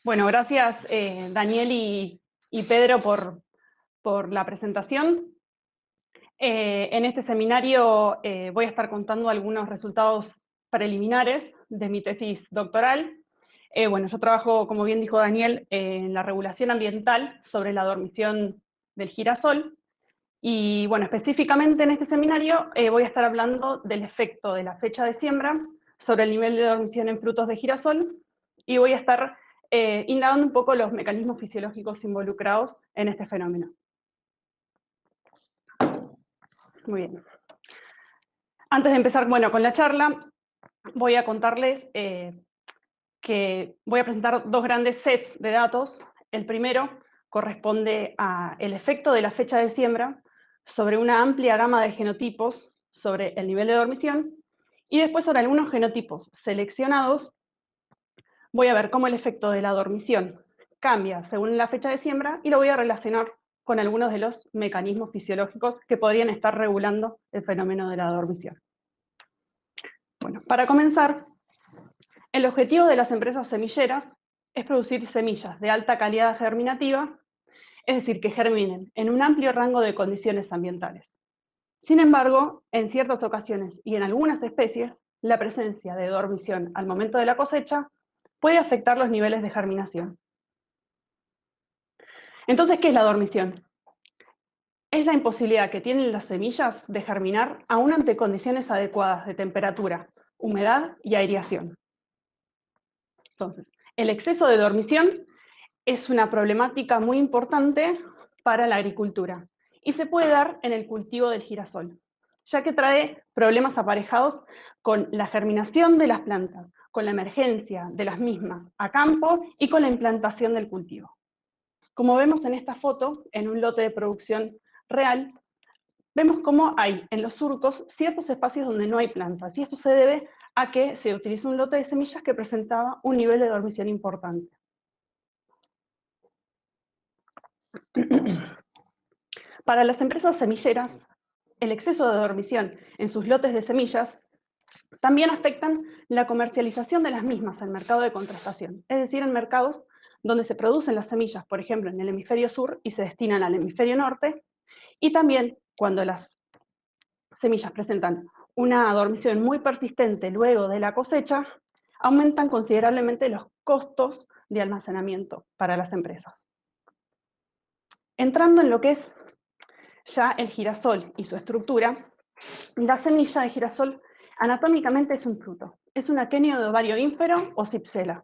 Bueno, gracias Daniel y Pedro por la presentación. En este seminario voy a estar contando algunos resultados preliminares de mi tesis doctoral. Bueno, yo trabajo, como bien dijo Daniel, en la regulación ambiental sobre la dormición del girasol. Y bueno, específicamente en este seminario voy a estar hablando del efecto de la fecha de siembra sobre el nivel de dormición en frutos de girasol, y voy a estar indagando un poco los mecanismos fisiológicos involucrados en este fenómeno. Muy bien. Antes de empezar, bueno, con la charla, voy a contarles que voy a presentar dos grandes sets de datos. El primero corresponde al efecto de la fecha de siembra sobre una amplia gama de genotipos sobre el nivel de dormición, y después sobre algunos genotipos seleccionados voy a ver cómo el efecto de la dormición cambia según la fecha de siembra, y lo voy a relacionar con algunos de los mecanismos fisiológicos que podrían estar regulando el fenómeno de la dormición. Bueno, para comenzar, el objetivo de las empresas semilleras es producir semillas de alta calidad germinativa, es decir, que germinen en un amplio rango de condiciones ambientales. Sin embargo, en ciertas ocasiones y en algunas especies, la presencia de dormición al momento de la cosecha puede afectar los niveles de germinación. Entonces, ¿qué es la dormición? Es la imposibilidad que tienen las semillas de germinar aún ante condiciones adecuadas de temperatura, humedad y aireación. Entonces, el exceso de dormición es una problemática muy importante para la agricultura y se puede dar en el cultivo del girasol, ya que trae problemas aparejados con la germinación de las plantas, con la emergencia de las mismas a campo y con la implantación del cultivo. Como vemos en esta foto, en un lote de producción real, vemos cómo hay en los surcos ciertos espacios donde no hay plantas, y esto se debe a que se utilizó un lote de semillas que presentaba un nivel de dormición importante. Para las empresas semilleras, el exceso de dormición en sus lotes de semillas también afectan la comercialización de las mismas al mercado de contrastación, es decir, en mercados donde se producen las semillas, por ejemplo, en el hemisferio sur y se destinan al hemisferio norte, y también cuando las semillas presentan una dormición muy persistente luego de la cosecha, aumentan considerablemente los costos de almacenamiento para las empresas. Entrando en lo que es ya el girasol y su estructura, la semilla de girasol anatómicamente es un fruto. Es un aquenio de ovario ínfero o cipsela,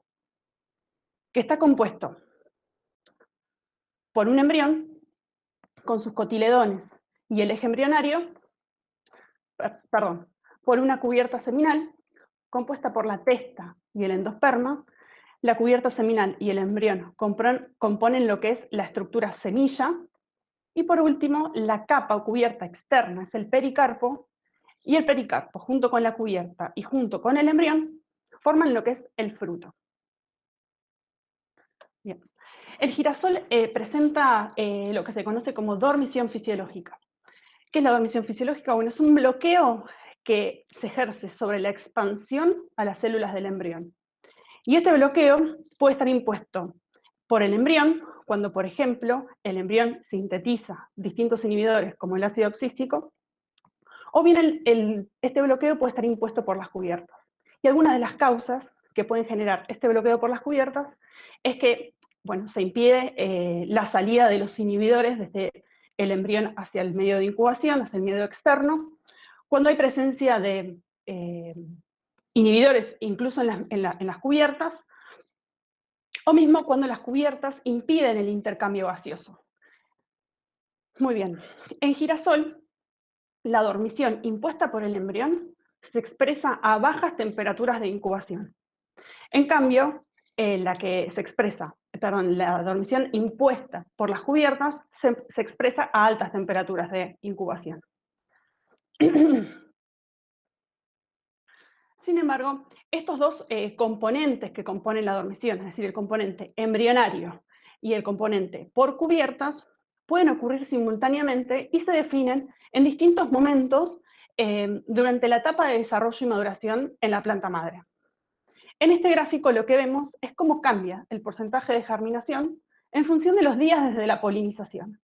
que está compuesto por un embrión con sus cotiledones y el eje embrionario, por una cubierta seminal compuesta por la testa y el endosperma. La cubierta seminal y el embrión componen lo que es la estructura semilla, y por último, la capa o cubierta externa es el pericarpo, y el pericarpo, junto con la cubierta y junto con el embrión, forman lo que es el fruto. Bien. El girasol presenta lo que se conoce como dormición fisiológica. ¿Qué es la dormición fisiológica? Bueno, es un bloqueo que se ejerce sobre la expansión a las células del embrión. Y este bloqueo puede estar impuesto por el embrión, cuando, por ejemplo, el embrión sintetiza distintos inhibidores como el ácido abscísico, o bien este bloqueo puede estar impuesto por las cubiertas. Y algunas de las causas que pueden generar este bloqueo por las cubiertas es que, bueno, se impide la salida de los inhibidores desde el embrión hacia el medio de incubación, hacia el medio externo, cuando hay presencia de inhibidores incluso en las cubiertas, o mismo cuando las cubiertas impiden el intercambio gaseoso. Muy bien, en girasol, la dormición impuesta por el embrión se expresa a bajas temperaturas de incubación. En cambio, la dormición impuesta por las cubiertas se expresa a altas temperaturas de incubación. Sin embargo, estos dos componentes que componen la dormición, es decir, el componente embrionario y el componente por cubiertas, pueden ocurrir simultáneamente y se definen en distintos momentos durante la etapa de desarrollo y maduración en la planta madre. En este gráfico lo que vemos es cómo cambia el porcentaje de germinación en función de los días desde la polinización,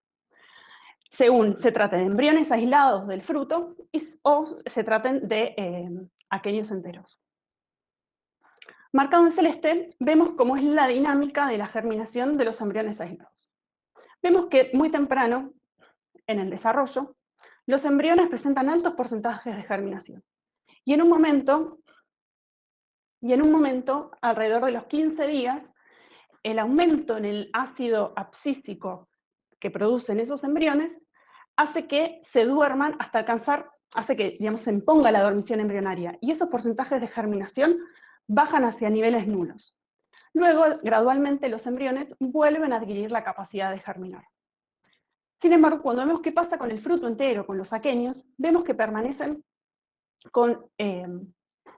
según se trate de embriones aislados del fruto o se traten de aquenios enteros. Marcado en celeste, vemos cómo es la dinámica de la germinación de los embriones aislados. Vemos que muy temprano, en el desarrollo, los embriones presentan altos porcentajes de germinación. Y en un momento, alrededor de los 15 días, el aumento en el ácido abscísico que producen esos embriones hace que se duerman hasta alcanzar, hace que, digamos, se imponga la dormición embrionaria, y esos porcentajes de germinación bajan hacia niveles nulos. Luego, gradualmente, los embriones vuelven a adquirir la capacidad de germinar. Sin embargo, cuando vemos qué pasa con el fruto entero, con los aquenios, vemos que permanecen con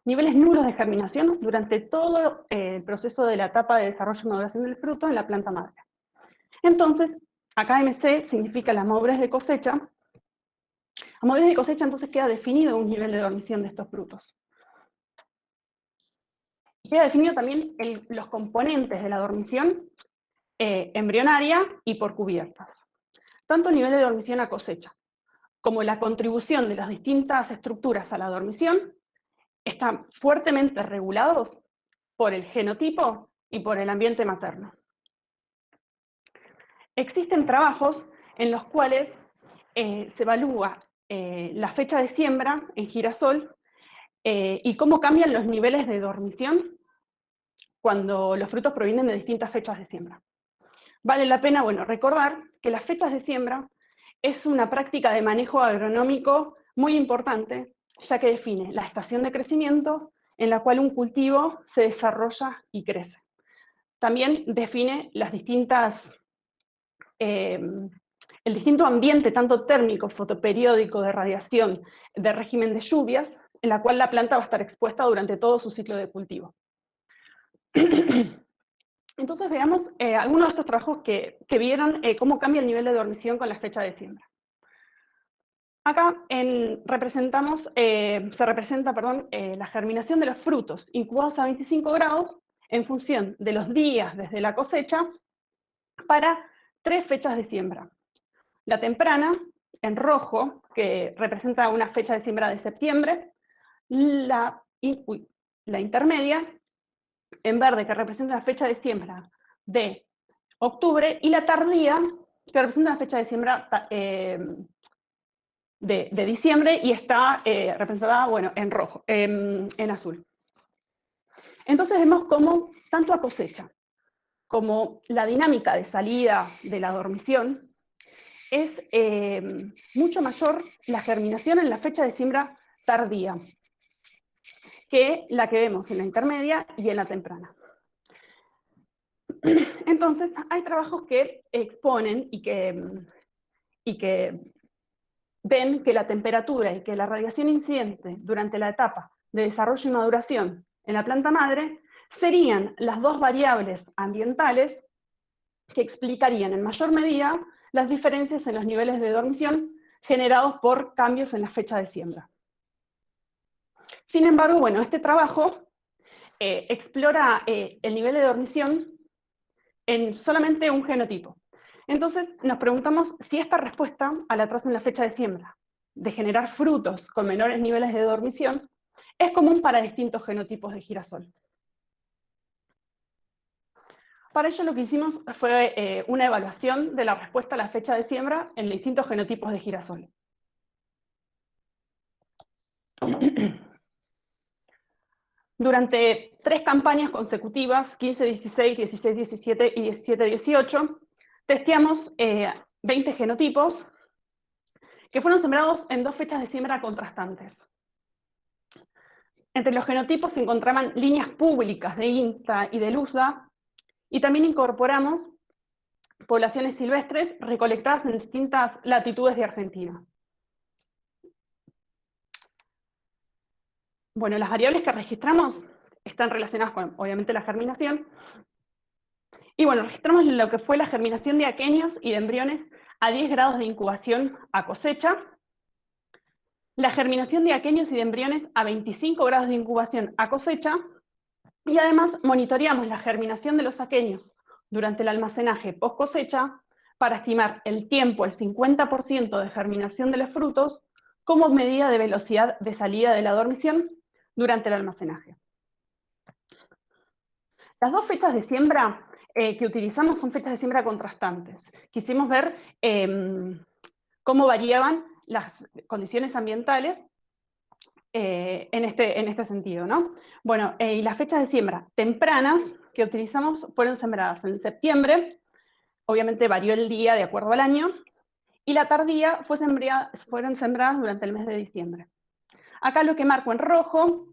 niveles nulos de germinación durante todo el proceso de la etapa de desarrollo y maduración del fruto en la planta madre. Entonces, acá MC significa la madurez de cosecha. A madurez de cosecha entonces queda definido un nivel de dormición de estos frutos. Queda definido también los componentes de la dormición embrionaria y por cubiertas. Tanto el nivel de dormición a cosecha como la contribución de las distintas estructuras a la dormición están fuertemente regulados por el genotipo y por el ambiente materno. Existen trabajos en los cuales se evalúa la fecha de siembra en girasol y cómo cambian los niveles de dormición cuando los frutos provienen de distintas fechas de siembra. Vale la pena, bueno, recordar que las fechas de siembra es una práctica de manejo agronómico muy importante, ya que define la estación de crecimiento en la cual un cultivo se desarrolla y crece. También define las distintas, el distinto ambiente, tanto térmico, fotoperiódico, de radiación, de régimen de lluvias, en la cual la planta va a estar expuesta durante todo su ciclo de cultivo. Entonces veamos algunos de estos trabajos que vieron cómo cambia el nivel de dormición con la fecha de siembra. Acá se representa la germinación de los frutos incubados a 25 grados en función de los días desde la cosecha para 3 fechas de siembra. La temprana, en rojo, que representa una fecha de siembra de septiembre, la intermedia, en verde, que representa la fecha de siembra de octubre, y la tardía, que representa la fecha de siembra de diciembre, y está representada, bueno, en rojo, en azul. Entonces vemos cómo, tanto a cosecha como la dinámica de salida de la dormición, es mucho mayor la germinación en la fecha de siembra tardía que la que vemos en la intermedia y en la temprana. Entonces, hay trabajos que exponen y que ven que la temperatura y que la radiación incidente durante la etapa de desarrollo y maduración en la planta madre serían las dos variables ambientales que explicarían en mayor medida las diferencias en los niveles de dormición generados por cambios en la fecha de siembra. Sin embargo, bueno, este trabajo explora el nivel de dormición en solamente un genotipo. Entonces nos preguntamos si esta respuesta al atraso en la fecha de siembra, de generar frutos con menores niveles de dormición, es común para distintos genotipos de girasol. Para ello lo que hicimos fue una evaluación de la respuesta a la fecha de siembra en distintos genotipos de girasol. Durante 3 campañas consecutivas, 15-16, 16-17 y 17-18, testeamos 20 genotipos que fueron sembrados en 2 fechas de siembra contrastantes. Entre los genotipos se encontraban líneas públicas de INTA y de LUSDA, y también incorporamos poblaciones silvestres recolectadas en distintas latitudes de Argentina. Bueno, las variables que registramos están relacionadas con, obviamente, la germinación. Y bueno, registramos lo que fue la germinación de aquenios y de embriones a 10 grados de incubación a cosecha, la germinación de aquenios y de embriones a 25 grados de incubación a cosecha, Y además monitoreamos la germinación de los aquenios durante el almacenaje post cosecha para estimar el tiempo, el 50% de germinación de los frutos, como medida de velocidad de salida de la dormición durante el almacenaje. Las dos fechas de siembra que utilizamos son fechas de siembra contrastantes. Quisimos ver cómo variaban las condiciones ambientales en este sentido, ¿no? Bueno, y las fechas de siembra tempranas que utilizamos fueron sembradas en septiembre, obviamente varió el día de acuerdo al año, y la tardía fueron sembradas durante el mes de diciembre. Acá lo que marco en rojo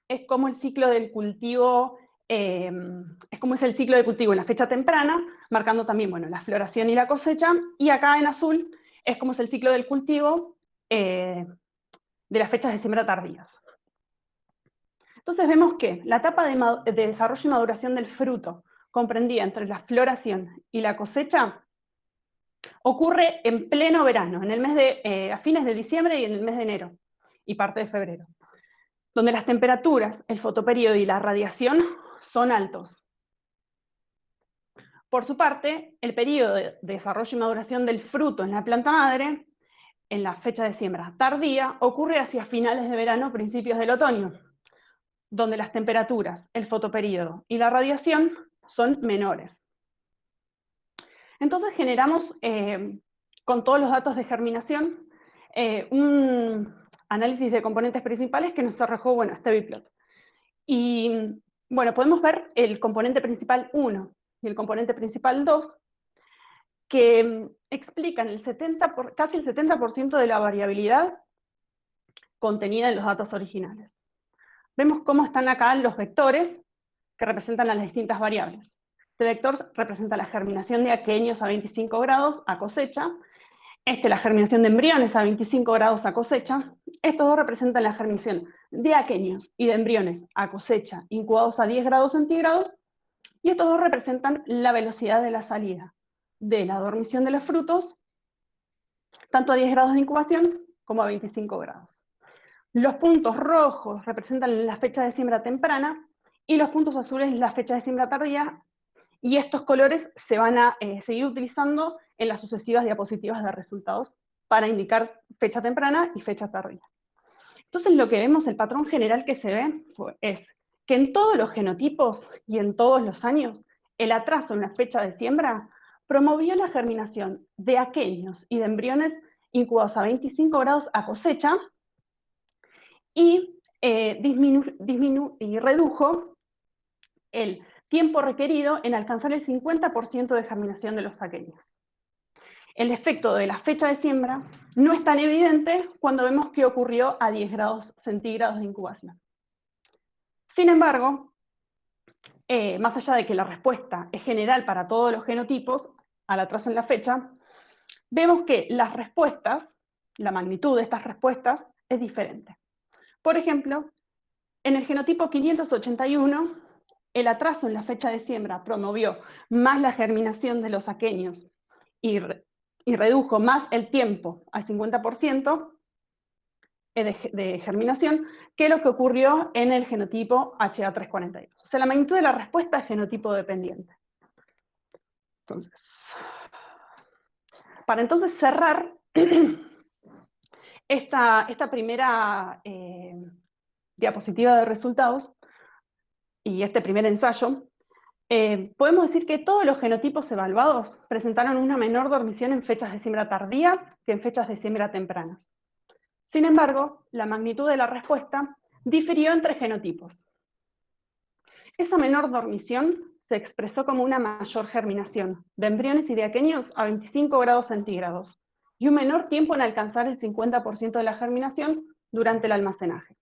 es como el ciclo del cultivo, es como es el ciclo de cultivo en la fecha temprana, marcando también, bueno, la floración y la cosecha, y acá en azul es como es el ciclo del cultivo de las fechas de siembra tardías. Entonces vemos que la etapa de desarrollo y maduración del fruto, comprendida entre la floración y la cosecha, ocurre en pleno verano, en el mes a fines de diciembre y en el mes de enero, y parte de febrero, donde las temperaturas, el fotoperíodo y la radiación son altos. Por su parte, el periodo de desarrollo y maduración del fruto en la planta madre, en la fecha de siembra tardía, ocurre hacia finales de verano, principios del otoño, donde las temperaturas, el fotoperíodo y la radiación son menores. Entonces generamos, con todos los datos de germinación, un análisis de componentes principales que nos arrojó, bueno, este biplot. Y bueno, podemos ver el componente principal 1 y el componente principal 2, que explican casi el 70% de la variabilidad contenida en los datos originales. Vemos cómo están acá los vectores que representan las distintas variables. Este vector representa la germinación de aquenios a 25 grados a cosecha, la germinación de embriones a 25 grados a cosecha. Estos dos representan la germinación de aquenios y de embriones a cosecha incubados a 10 grados centígrados, y estos dos representan la velocidad de la salida de la dormición de los frutos, tanto a 10 grados de incubación como a 25 grados. Los puntos rojos representan la fecha de siembra temprana y los puntos azules la fecha de siembra tardía, y estos colores se van a seguir utilizando en las sucesivas diapositivas de resultados para indicar fecha temprana y fecha tardía. Entonces lo que vemos, el patrón general que se ve, es que en todos los genotipos y en todos los años, el atraso en la fecha de siembra promovió la germinación de aquenios y de embriones incubados a 25 grados a cosecha, y redujo el tiempo requerido en alcanzar el 50% de germinación de los aquenios. El efecto de la fecha de siembra no es tan evidente cuando vemos que ocurrió a 10 grados centígrados de incubación. Sin embargo, más allá de que la respuesta es general para todos los genotipos al atraso en la fecha, vemos que las respuestas, la magnitud de estas respuestas es diferente. Por ejemplo, en el genotipo 581, el atraso en la fecha de siembra promovió más la germinación de los aquenios y redujo más el tiempo al 50% de germinación que lo que ocurrió en el genotipo HA342. O sea, la magnitud de la respuesta es genotipo dependiente. Entonces, para entonces cerrar esta primera diapositiva de resultados y este primer ensayo, podemos decir que todos los genotipos evaluados presentaron una menor dormición en fechas de siembra tardías que en fechas de siembra tempranas. Sin embargo, la magnitud de la respuesta difirió entre genotipos. Esa menor dormición se expresó como una mayor germinación de embriones y de aquenios a 25 grados centígrados y un menor tiempo en alcanzar el 50% de la germinación durante el almacenaje.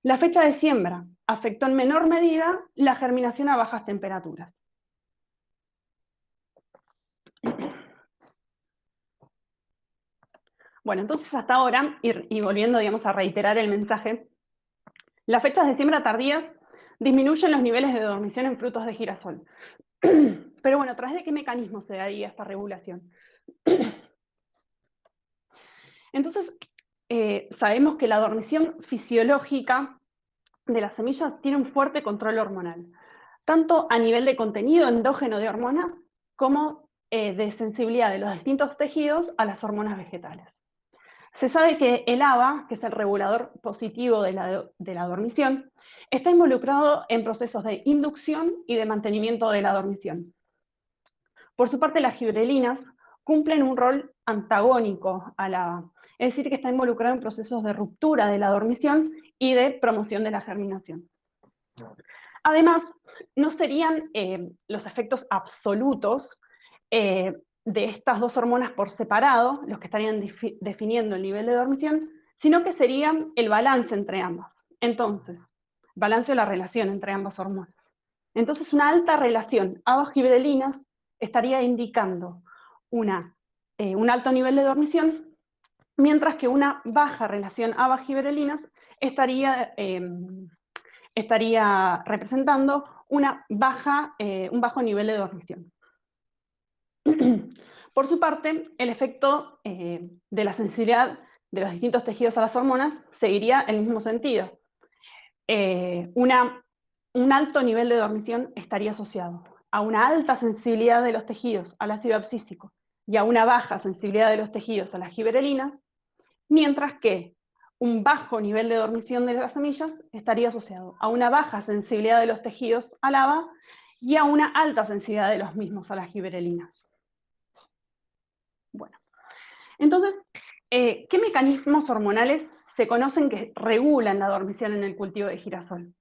La fecha de siembra afectó en menor medida la germinación a bajas temperaturas. Bueno, entonces hasta ahora, y volviendo, digamos, a reiterar el mensaje, las fechas de siembra tardías disminuyen los niveles de dormición en frutos de girasol. Pero bueno, ¿a través de qué mecanismo se daría esta regulación? Entonces, sabemos que la dormición fisiológica de las semillas tiene un fuerte control hormonal, tanto a nivel de contenido endógeno de hormona como de sensibilidad de los distintos tejidos a las hormonas vegetales. Se sabe que el ABA, que es el regulador positivo de la dormición, está involucrado en procesos de inducción y de mantenimiento de la dormición. Por su parte, las gibrelinas cumplen un rol antagónico al ABA, es decir, que está involucrado en procesos de ruptura de la dormición y de promoción de la germinación. Además, no serían los efectos absolutos de estas dos hormonas por separado los que estarían definiendo el nivel de dormición, sino que serían el balance entre ambas. Entonces, balance de la relación entre ambas hormonas. Entonces, una alta relación ABA-gibrelinas estaría indicando un alto nivel de dormición, mientras que una baja relación ABA-gibrelinas estaría representando un bajo nivel de dormición. Por su parte, el efecto de la sensibilidad de los distintos tejidos a las hormonas seguiría el mismo sentido. Un alto nivel de dormición estaría asociado a una alta sensibilidad de los tejidos al ácido abscísico y a una baja sensibilidad de los tejidos a las giberelinas, mientras que un bajo nivel de dormición de las semillas estaría asociado a una baja sensibilidad de los tejidos al ABA y a una alta sensibilidad de los mismos a las giberelinas. Bueno, entonces, ¿qué mecanismos hormonales se conocen que regulan la dormición en el cultivo de girasol?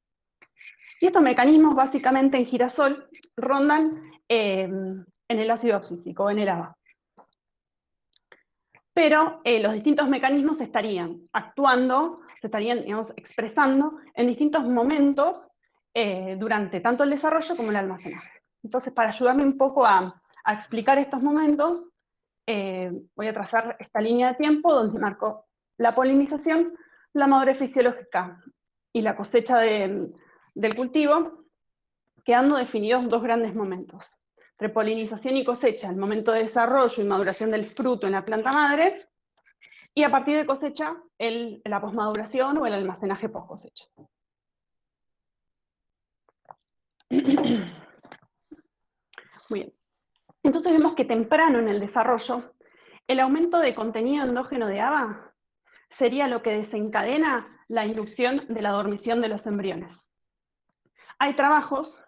Y estos mecanismos básicamente en girasol rondan en el ácido abscísico, en el ABA. Pero los distintos mecanismos estarían actuando, se estarían, digamos, expresando en distintos momentos durante tanto el desarrollo como el almacenaje. Entonces, para ayudarme un poco a explicar estos momentos, voy a trazar esta línea de tiempo donde marco la polinización, la madurez fisiológica y la cosecha del cultivo, quedando definidos dos grandes momentos. Entre polinización y cosecha, el momento de desarrollo y maduración del fruto en la planta madre, y a partir de cosecha, la posmaduración o el almacenaje post cosecha. Muy bien. Entonces vemos que temprano en el desarrollo, el aumento de contenido endógeno de ABA sería lo que desencadena la inducción de la dormición de los embriones. Hay trabajos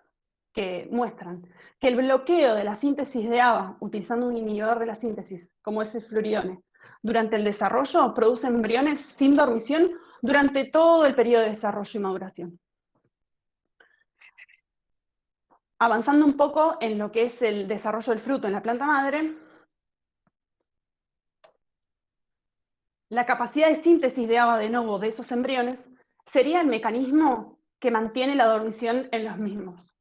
que muestran que el bloqueo de la síntesis de ABA utilizando un inhibidor de la síntesis, como es el fluoridone, durante el desarrollo produce embriones sin dormición durante todo el periodo de desarrollo y maduración. Avanzando un poco en lo que es el desarrollo del fruto en la planta madre, la capacidad de síntesis de ABA de novo de esos embriones sería el mecanismo que mantiene la dormición en los mismos.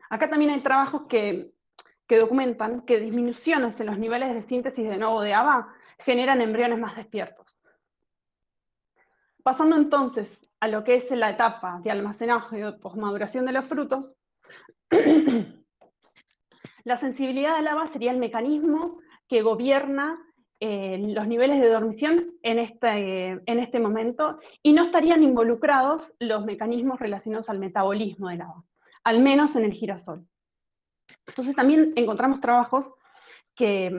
Acá también hay trabajos que documentan que disminuciones en los niveles de síntesis de novo de ABA generan embriones más despiertos. Pasando entonces a lo que es la etapa de almacenaje o posmaduración de los frutos, la sensibilidad al ABA sería el mecanismo que gobierna los niveles de dormición en este momento, y no estarían involucrados los mecanismos relacionados al metabolismo del ABA, al menos en el girasol. Entonces también encontramos trabajos que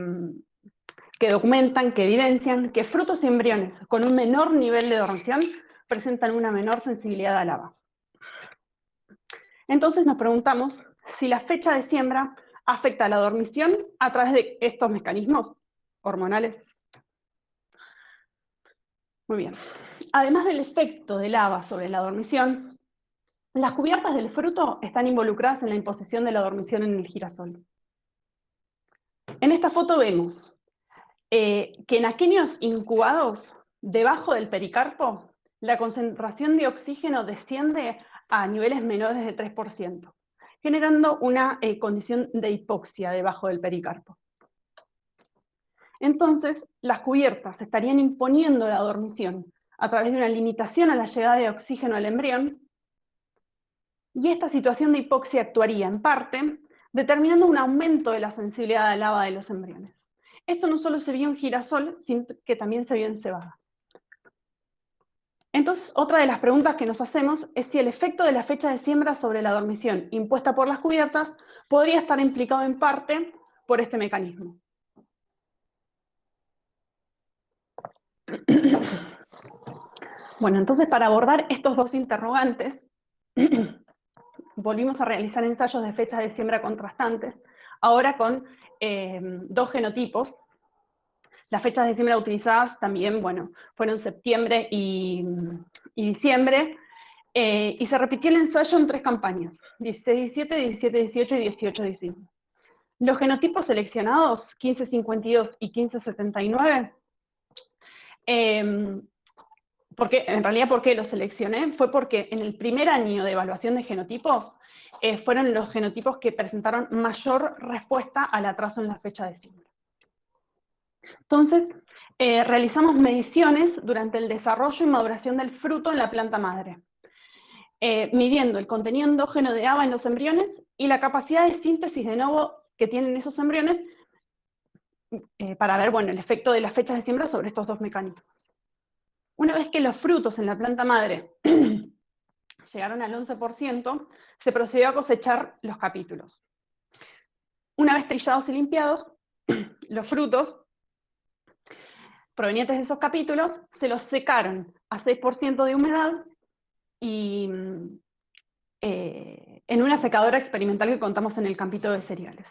documentan, que evidencian que frutos y embriones con un menor nivel de dormición presentan una menor sensibilidad al ABA. Entonces nos preguntamos si la fecha de siembra afecta a la dormición a través de estos mecanismos hormonales. Muy bien. Además del efecto del ABA sobre la dormición, las cubiertas del fruto están involucradas en la imposición de la dormición en el girasol. En esta foto vemos que en aquenios incubados debajo del pericarpo, la concentración de oxígeno desciende a niveles menores de 3%, generando una condición de hipoxia debajo del pericarpo. Entonces, las cubiertas estarían imponiendo la dormición a través de una limitación a la llegada de oxígeno al embrión, y esta situación de hipoxia actuaría, en parte, determinando un aumento de la sensibilidad al ABA de los embriones. Esto no solo se vio en girasol, sino que también se vio en cebada. Entonces, otra de las preguntas que nos hacemos es si el efecto de la fecha de siembra sobre la dormición impuesta por las cubiertas podría estar implicado en parte por este mecanismo. Bueno, entonces para abordar estos dos interrogantes, volvimos a realizar ensayos de fechas de siembra contrastantes, ahora con dos genotipos. Las fechas de siembra utilizadas también, bueno, fueron septiembre y diciembre, y se repitió el ensayo en 3 campañas, 16-17, 17-18 y 18-19. Los genotipos seleccionados, 1552 y 1579, porque, en realidad, ¿por qué los seleccioné? Fue porque en el primer año de evaluación de genotipos, fueron los genotipos que presentaron mayor respuesta al atraso en la fecha de siembra. Entonces, realizamos mediciones durante el desarrollo y maduración del fruto en la planta madre, midiendo el contenido endógeno de ABA en los embriones y la capacidad de síntesis de novo que tienen esos embriones, para ver, bueno, el efecto de las fechas de siembra sobre estos dos mecanismos. Una vez que los frutos en la planta madre llegaron al 11%, se procedió a cosechar los capítulos. Una vez trillados y limpiados, los frutos provenientes de esos capítulos se los secaron a 6% de humedad y en una secadora experimental que contamos en el campito de cereales.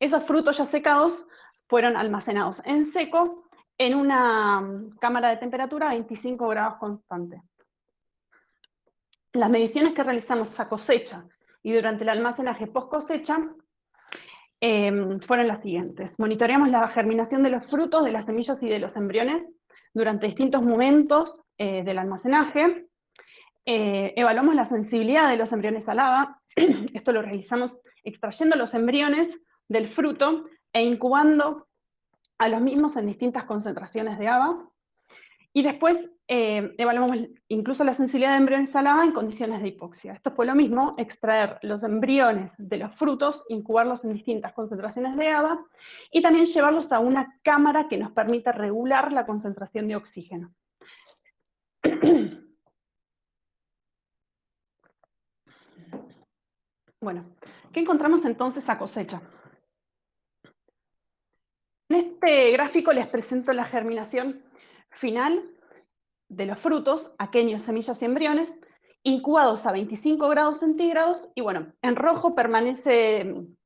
Esos frutos ya secados fueron almacenados en seco en una cámara de temperatura a 25 grados constante. Las mediciones que realizamos a cosecha y durante el almacenaje post cosecha fueron las siguientes. Monitoreamos la germinación de los frutos, de las semillas y de los embriones durante distintos momentos del almacenaje. Evaluamos la sensibilidad de los embriones al ABA. Esto lo realizamos extrayendo los embriones del fruto e incubando a los mismos en distintas concentraciones de ABA. Y después evaluamos incluso la sensibilidad de embriones al ABA en condiciones de hipoxia. Esto fue lo mismo, extraer los embriones de los frutos, incubarlos en distintas concentraciones de ABA, y también llevarlos a una cámara que nos permita regular la concentración de oxígeno. Bueno, ¿qué encontramos entonces a cosecha? En este gráfico les presento la germinación final de los frutos, aquenios, semillas y embriones, incubados a 25 grados centígrados, y bueno, en rojo permanece, en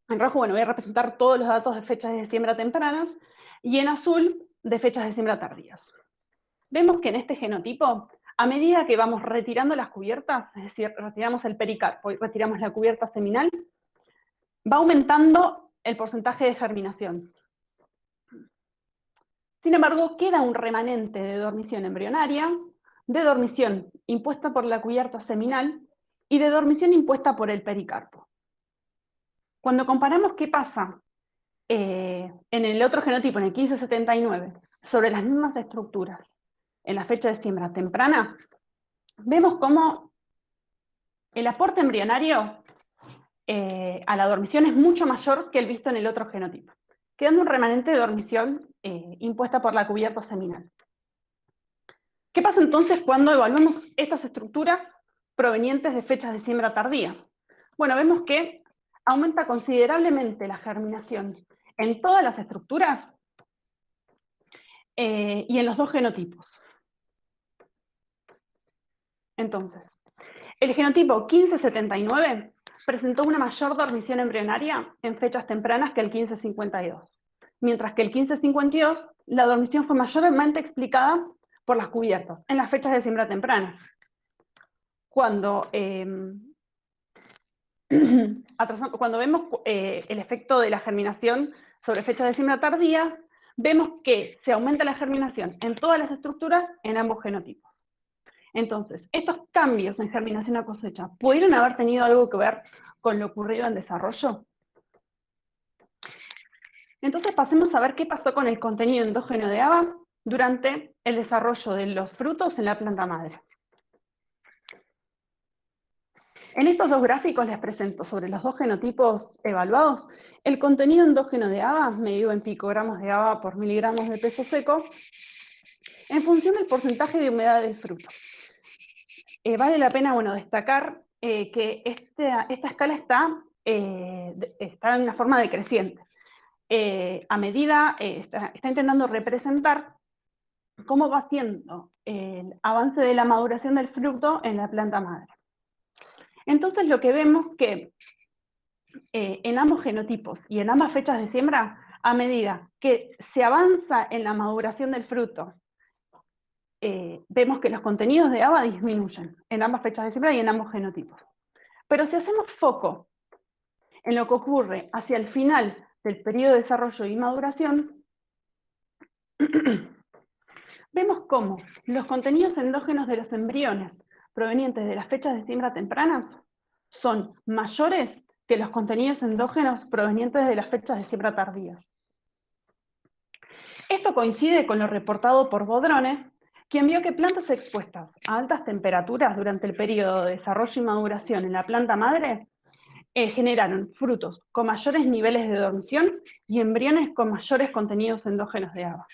rojo, bueno, voy a representar todos los datos de fechas de siembra tempranas, y en azul, de fechas de siembra tardías. Vemos que en este genotipo, a medida que vamos retirando las cubiertas, es decir, retiramos el pericarpo y retiramos la cubierta seminal, va aumentando el porcentaje de germinación. Sin embargo, queda un remanente de dormición embrionaria, de dormición impuesta por la cubierta seminal y de dormición impuesta por el pericarpo. Cuando comparamos qué pasa en el otro genotipo, en el 1579, sobre las mismas estructuras, en la fecha de siembra temprana, vemos cómo el aporte embrionario a la dormición es mucho mayor que el visto en el otro genotipo, quedando un remanente de dormición impuesta por la cubierta seminal. ¿Qué pasa entonces cuando evaluamos estas estructuras provenientes de fechas de siembra tardía? Bueno, vemos que aumenta considerablemente la germinación en todas las estructuras y en los dos genotipos. Entonces, el genotipo 1579 presentó una mayor dormición embrionaria en fechas tempranas que el 1552, mientras que el 1552 la dormición fue mayormente explicada por las cubiertas, en las fechas de siembra tempranas. Cuando vemos el efecto de la germinación sobre fechas de siembra tardía, vemos que se aumenta la germinación en todas las estructuras en ambos genotipos. Entonces, estos cambios en germinación a cosecha, ¿pudieron haber tenido algo que ver con lo ocurrido en desarrollo? Entonces pasemos a ver qué pasó con el contenido endógeno de ABA durante el desarrollo de los frutos en la planta madre. En estos dos gráficos les presento sobre los dos genotipos evaluados el contenido endógeno de ABA, medido en picogramos de ABA por miligramos de peso seco, en función del porcentaje de humedad del fruto. Vale la pena, bueno, destacar que esta escala está en una forma decreciente. A medida, está intentando representar cómo va siendo el avance de la maduración del fruto en la planta madre. Entonces lo que vemos que en ambos genotipos y en ambas fechas de siembra, a medida que se avanza en la maduración del fruto, vemos que los contenidos de ABA disminuyen en ambas fechas de siembra y en ambos genotipos. Pero si hacemos foco en lo que ocurre hacia el final del periodo de desarrollo y maduración, vemos cómo los contenidos endógenos de los embriones provenientes de las fechas de siembra tempranas son mayores que los contenidos endógenos provenientes de las fechas de siembra tardías. Esto coincide con lo reportado por Bodrone, quien vio que plantas expuestas a altas temperaturas durante el periodo de desarrollo y maduración en la planta madre generaron frutos con mayores niveles de dormición y embriones con mayores contenidos endógenos de ABA.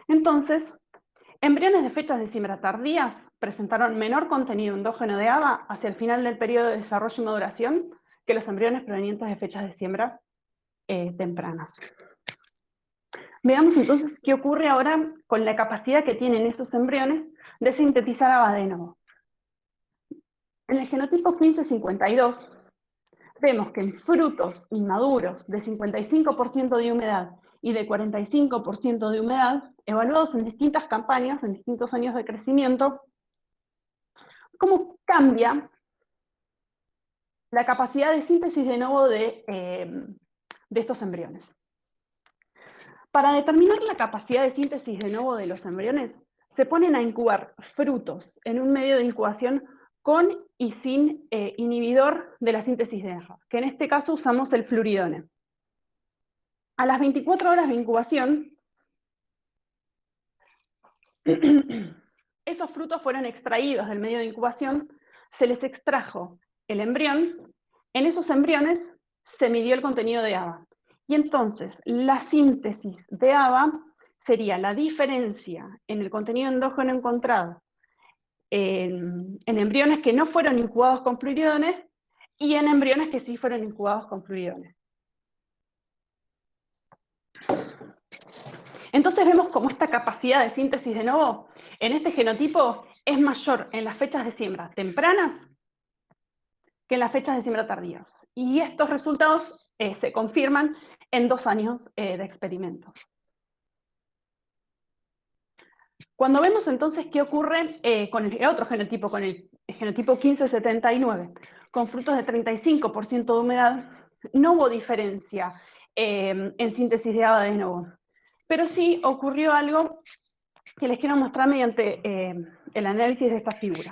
Entonces, embriones de fechas de siembra tardías presentaron menor contenido endógeno de ABA hacia el final del periodo de desarrollo y maduración que los embriones provenientes de fechas de siembra tempranas. Veamos entonces qué ocurre ahora con la capacidad que tienen esos embriones de sintetizar ABA de nuevo. En el genotipo 1552 vemos que en frutos inmaduros de 55% de humedad y de 45% de humedad, evaluados en distintas campañas, en distintos años de crecimiento, cómo cambia la capacidad de síntesis de nuevo de estos embriones. Para determinar la capacidad de síntesis de nuevo de los embriones, se ponen a incubar frutos en un medio de incubación con y sin inhibidor de la síntesis de ABA, que en este caso usamos el fluoridone. A las 24 horas de incubación, esos frutos fueron extraídos del medio de incubación, se les extrajo el embrión, en esos embriones se midió el contenido de ABA. Y entonces la síntesis de ABA sería la diferencia en el contenido endógeno encontrado en embriones que no fueron incubados con fluoridones y en embriones que sí fueron incubados con fluoridones. Entonces vemos cómo esta capacidad de síntesis de nuevo en este genotipo es mayor en las fechas de siembra tempranas que en las fechas de siembra tardías. Y estos resultados se confirman en 2 años de experimento. Cuando vemos entonces qué ocurre con el otro genotipo, con el genotipo 1579, con frutos de 35% de humedad, no hubo diferencia en síntesis de ABA de nuevo. Pero sí ocurrió algo que les quiero mostrar mediante el análisis de esta figura.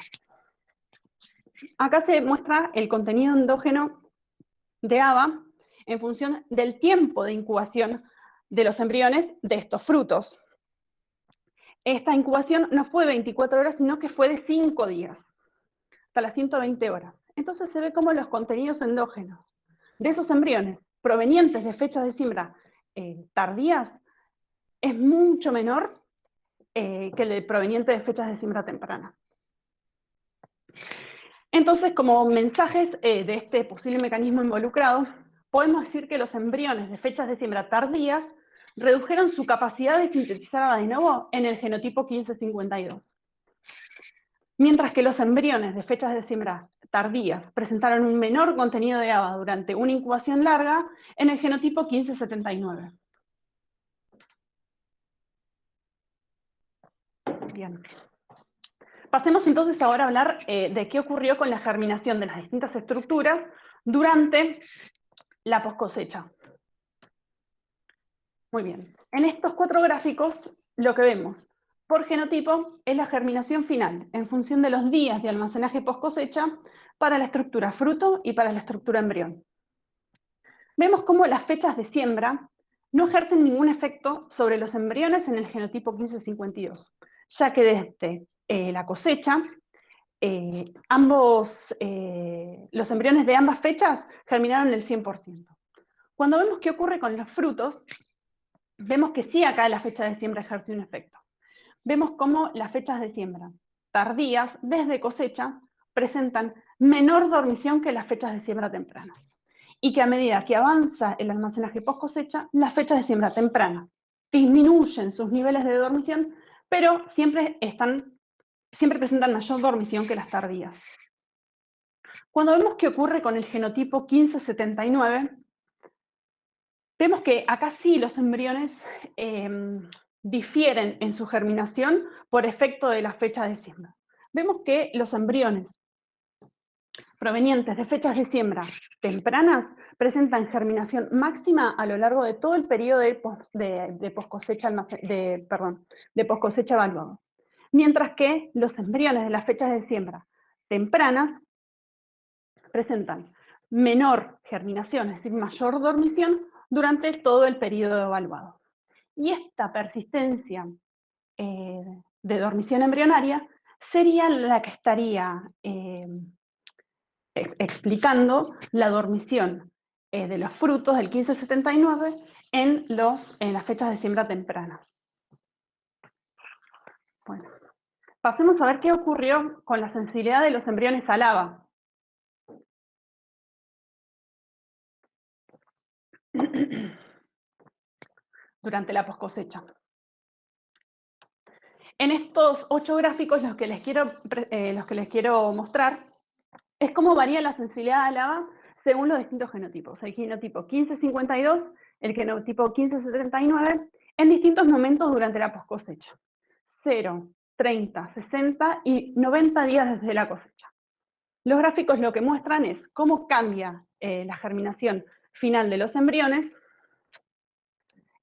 Acá se muestra el contenido endógeno de ABA en función del tiempo de incubación de los embriones de estos frutos. Esta incubación no fue 24 horas, sino que fue de 5 días, hasta las 120 horas. Entonces se ve como los contenidos endógenos de esos embriones provenientes de fechas de siembra tardías es mucho menor que el de proveniente de fechas de siembra temprana. Entonces, como mensajes de este posible mecanismo involucrado, podemos decir que los embriones de fechas de siembra tardías redujeron su capacidad de sintetizar ABA de nuevo en el genotipo 1552. Mientras que los embriones de fechas de siembra tardías presentaron un menor contenido de ABA durante una incubación larga en el genotipo 1579. Bien. Pasemos entonces ahora a hablar de qué ocurrió con la germinación de las distintas estructuras durante la poscosecha. Muy bien. En estos 4 gráficos, lo que vemos por genotipo es la germinación final, en función de los días de almacenaje post-cosecha para la estructura fruto y para la estructura embrión. Vemos cómo las fechas de siembra no ejercen ningún efecto sobre los embriones en el genotipo 1552, ya que desde la cosecha, los embriones de ambas fechas germinaron el 100%. Cuando vemos qué ocurre con los frutos, vemos que sí acá la fecha de siembra ejerce un efecto. Vemos cómo las fechas de siembra tardías desde cosecha presentan menor dormición que las fechas de siembra tempranas. Y que a medida que avanza el almacenaje post cosecha, las fechas de siembra temprana disminuyen sus niveles de dormición, pero siempre presentan mayor dormición que las tardías. Cuando vemos qué ocurre con el genotipo 1579, vemos que acá sí los embriones difieren en su germinación por efecto de la fecha de siembra. Vemos que los embriones provenientes de fechas de siembra tempranas presentan germinación máxima a lo largo de todo el periodo de post-cosecha evaluado. Mientras que los embriones de las fechas de siembra tempranas presentan menor germinación, es decir, mayor dormición durante todo el periodo evaluado. Y esta persistencia de dormición embrionaria sería la que estaría explicando la dormición de los frutos del 1579 en las fechas de siembra tempranas. Bueno, pasemos a ver qué ocurrió con la sensibilidad de los embriones a lava. Durante la poscosecha. En estos 8 gráficos los que les quiero mostrar es cómo varía la sensibilidad a lava según los distintos genotipos. El genotipo 1552, el genotipo 1579, en distintos momentos durante la poscosecha. 0, 30, 60 y 90 días desde la cosecha. Los gráficos lo que muestran es cómo cambia la germinación final de los embriones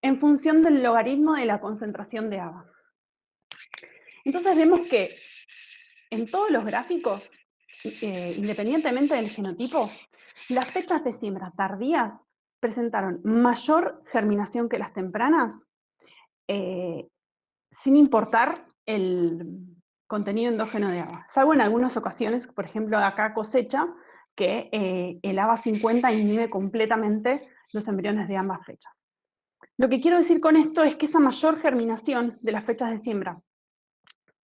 en función del logaritmo de la concentración de ABA. Entonces vemos que en todos los gráficos, independientemente del genotipo, las fechas de siembra tardías presentaron mayor germinación que las tempranas, sin importar el contenido endógeno de ABA. Salvo en algunas ocasiones, por ejemplo acá cosecha, que el ABA 50 inhibe completamente los embriones de ambas fechas. Lo que quiero decir con esto es que esa mayor germinación de las fechas de siembra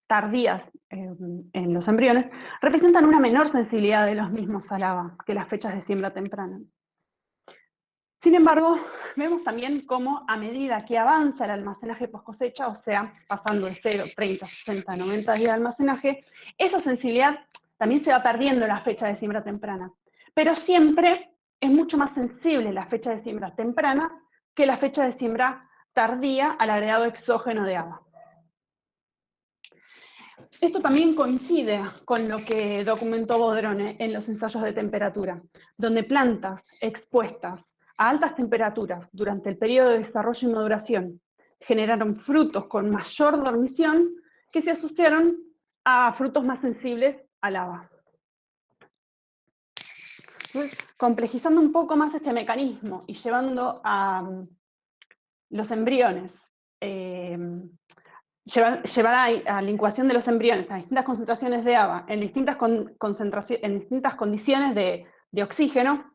tardías en los embriones representan una menor sensibilidad de los mismos al ABA que las fechas de siembra temprana. Sin embargo, vemos también cómo a medida que avanza el almacenaje post cosecha, o sea, pasando de 0, 30, 60, 90 días de almacenaje, esa sensibilidad también se va perdiendo en la fecha de siembra temprana. Pero siempre es mucho más sensible la fecha de siembra temprana que la fecha de siembra tardía al agregado exógeno de ABA. Esto también coincide con lo que documentó Bodrone en los ensayos de temperatura, donde plantas expuestas a altas temperaturas durante el periodo de desarrollo y maduración generaron frutos con mayor dormición que se asociaron a frutos más sensibles al ABA. Entonces, complejizando un poco más este mecanismo y llevando a los embriones llevar a la incubación de los embriones a distintas concentraciones de ABA en distintas condiciones de oxígeno,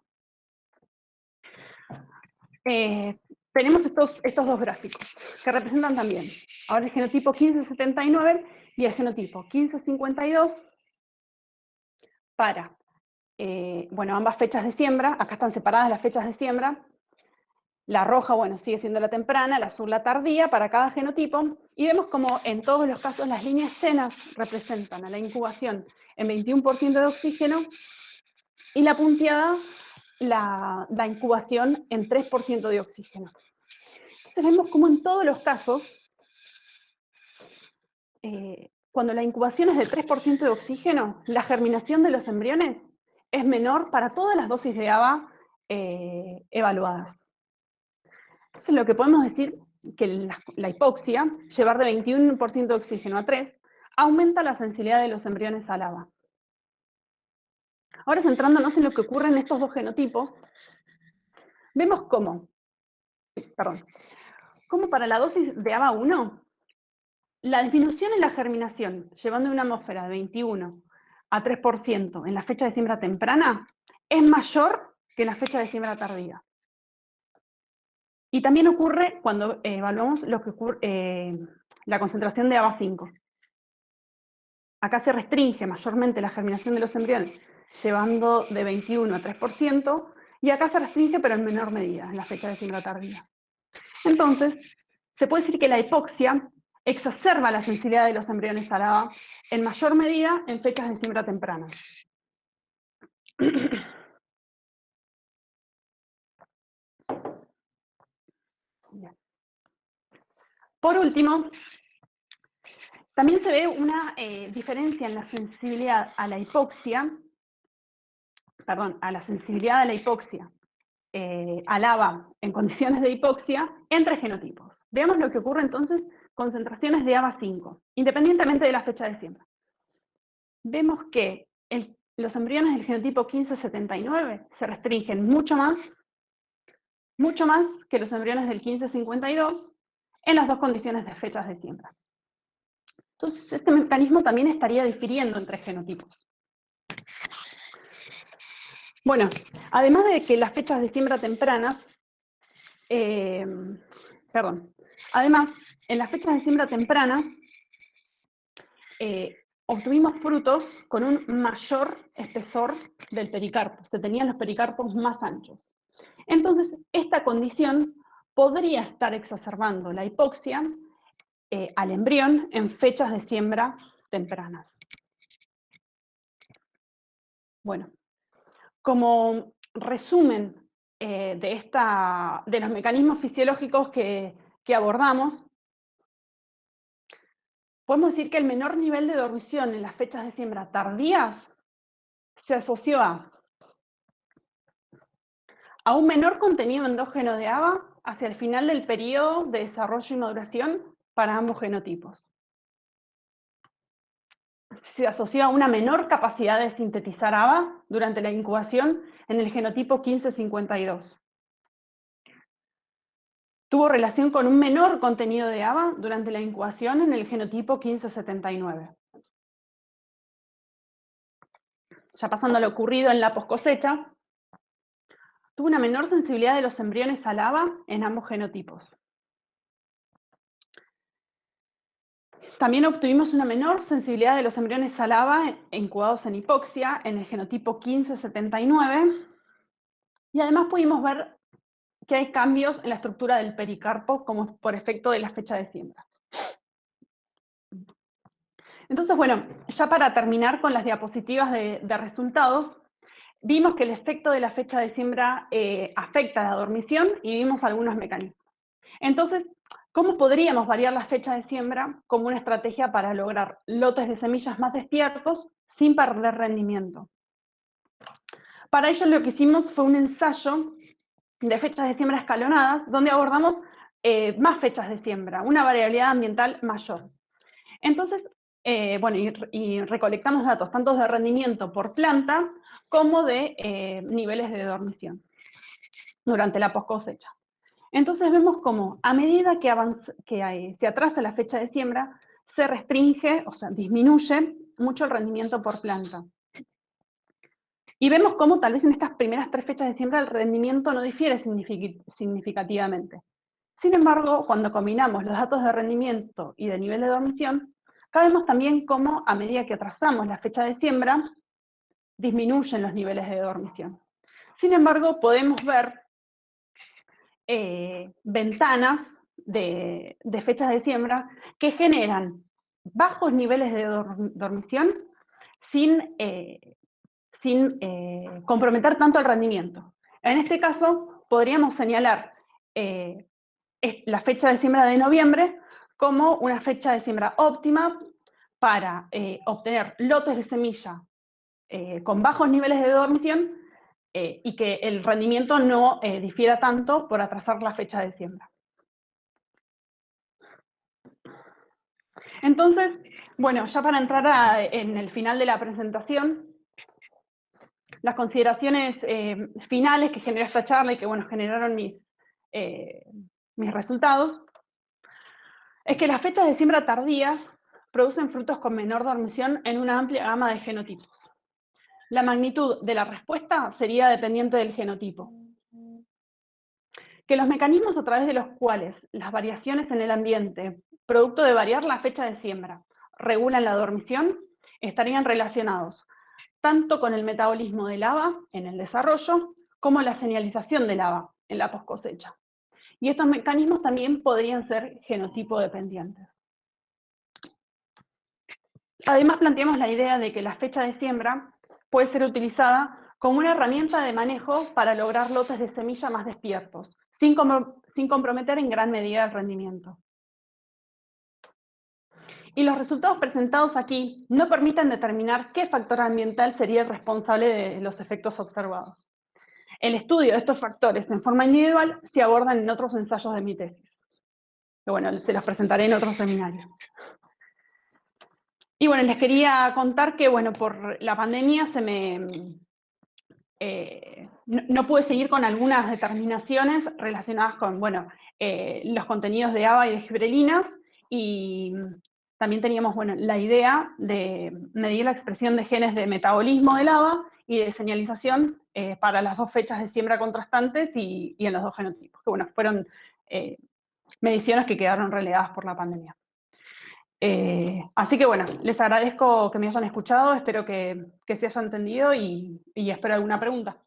tenemos estos dos gráficos que representan también ahora el genotipo 1579 y el genotipo 1552 para ambas fechas de siembra. Acá están separadas las fechas de siembra. La roja, bueno, sigue siendo la temprana, la azul la tardía para cada genotipo, y vemos como en todos los casos las líneas llenas representan a la incubación en 21% de oxígeno, y la punteada la incubación en 3% de oxígeno. Entonces vemos como en todos los casos, cuando la incubación es de 3% de oxígeno, la germinación de los embriones es menor para todas las dosis de ABA evaluadas. Entonces lo que podemos decir que la hipoxia, llevar de 21% de oxígeno a 3, aumenta la sensibilidad de los embriones al ABA. Ahora centrándonos en lo que ocurre en estos dos genotipos, vemos cómo para la dosis de ABA1, la disminución en la germinación, llevando una atmósfera de 21 a 3% en la fecha de siembra temprana, es mayor que en la fecha de siembra tardía. Y también ocurre cuando evaluamos lo que ocurre, la concentración de ABA5. Acá se restringe mayormente la germinación de los embriones, llevando de 21 a 3%, y acá se restringe, pero en menor medida, en la fecha de siembra tardía. Entonces, se puede decir que la hipoxia exacerba la sensibilidad de los embriones al ABA en mayor medida en fechas de siembra temprana. Por último, también se ve una diferencia en la sensibilidad a la hipoxia, al ABA en condiciones de hipoxia entre genotipos. Veamos lo que ocurre entonces, concentraciones de ABA5, independientemente de la fecha de siembra. Vemos que los embriones del genotipo 1579 se restringen mucho más que los embriones del 1552 en las dos condiciones de fechas de siembra. Entonces, este mecanismo también estaría difiriendo entre genotipos. Bueno, además de que las fechas de siembra tempranas, además, en las fechas de siembra tempranas, obtuvimos frutos con un mayor espesor del pericarpo, se tenían los pericarpos más anchos. Entonces, esta condición podría estar exacerbando la hipoxia al embrión en fechas de siembra tempranas. Bueno, como resumen de los mecanismos fisiológicos que abordamos, podemos decir que el menor nivel de dormición en las fechas de siembra tardías se asoció a un menor contenido endógeno de ABA hacia el final del periodo de desarrollo y maduración para ambos genotipos. Se asoció a una menor capacidad de sintetizar ABA durante la incubación en el genotipo 1552. Tuvo relación con un menor contenido de ABA durante la incubación en el genotipo 1579. Ya pasando a lo ocurrido en la poscosecha, tuvo una menor sensibilidad de los embriones al ABA en ambos genotipos. También obtuvimos una menor sensibilidad de los embriones al ABA incubados en hipoxia en el genotipo 1579, y además pudimos ver que hay cambios en la estructura del pericarpo como por efecto de la fecha de siembra. Entonces, bueno, ya para terminar con las diapositivas de resultados, vimos que el efecto de la fecha de siembra afecta a la dormición y vimos algunos mecanismos. Entonces, ¿cómo podríamos variar la fecha de siembra como una estrategia para lograr lotes de semillas más despiertos sin perder rendimiento? Para ello lo que hicimos fue un ensayo de fechas de siembra escalonadas, donde abordamos más fechas de siembra, una variabilidad ambiental mayor. Entonces, bueno, y recolectamos datos tanto de rendimiento por planta como de niveles de dormición durante la post-cosecha. Entonces vemos cómo a medida que se atrasa la fecha de siembra, se restringe, o sea, disminuye mucho el rendimiento por planta. Y vemos cómo tal vez en estas primeras 3 fechas de siembra el rendimiento no difiere significativamente. Sin embargo, cuando combinamos los datos de rendimiento y de nivel de dormición, vemos también cómo a medida que atrasamos la fecha de siembra, disminuyen los niveles de dormición. Sin embargo, podemos ver ventanas de fechas de siembra que generan bajos niveles de dormición sin comprometer tanto el rendimiento. En este caso, podríamos señalar la fecha de siembra de noviembre como una fecha de siembra óptima para obtener lotes de semilla con bajos niveles de dormición y que el rendimiento no difiera tanto por atrasar la fecha de siembra. Entonces, bueno, ya para entrar en el final de la presentación, las consideraciones finales que generó esta charla y que, bueno, generaron mis resultados, es que las fechas de siembra tardías producen frutos con menor dormición en una amplia gama de genotipos. La magnitud de la respuesta sería dependiente del genotipo. que los mecanismos a través de los cuales las variaciones en el ambiente, producto de variar la fecha de siembra, regulan la dormición, estarían relacionados tanto con el metabolismo del haba en el desarrollo, como la señalización del haba en la poscosecha. Y estos mecanismos también podrían ser genotipo dependientes. Además, planteamos la idea de que la fecha de siembra puede ser utilizada como una herramienta de manejo para lograr lotes de semilla más despiertos, sin comprometer en gran medida el rendimiento. Y los resultados presentados aquí no permiten determinar qué factor ambiental sería el responsable de los efectos observados. El estudio de estos factores en forma individual se abordan en otros ensayos de mi tesis, que bueno, se los presentaré en otro seminario. Y bueno, les quería contar que bueno, por la pandemia no pude seguir con algunas determinaciones relacionadas con bueno, los contenidos de ABA y de gibrelinas, y también teníamos bueno, la idea de medir la expresión de genes de metabolismo del ABA y de señalización para las dos fechas de siembra contrastantes y en los dos genotipos, que bueno, fueron mediciones que quedaron relegadas por la pandemia. Así que bueno, les agradezco que me hayan escuchado, espero que se haya entendido y espero alguna pregunta.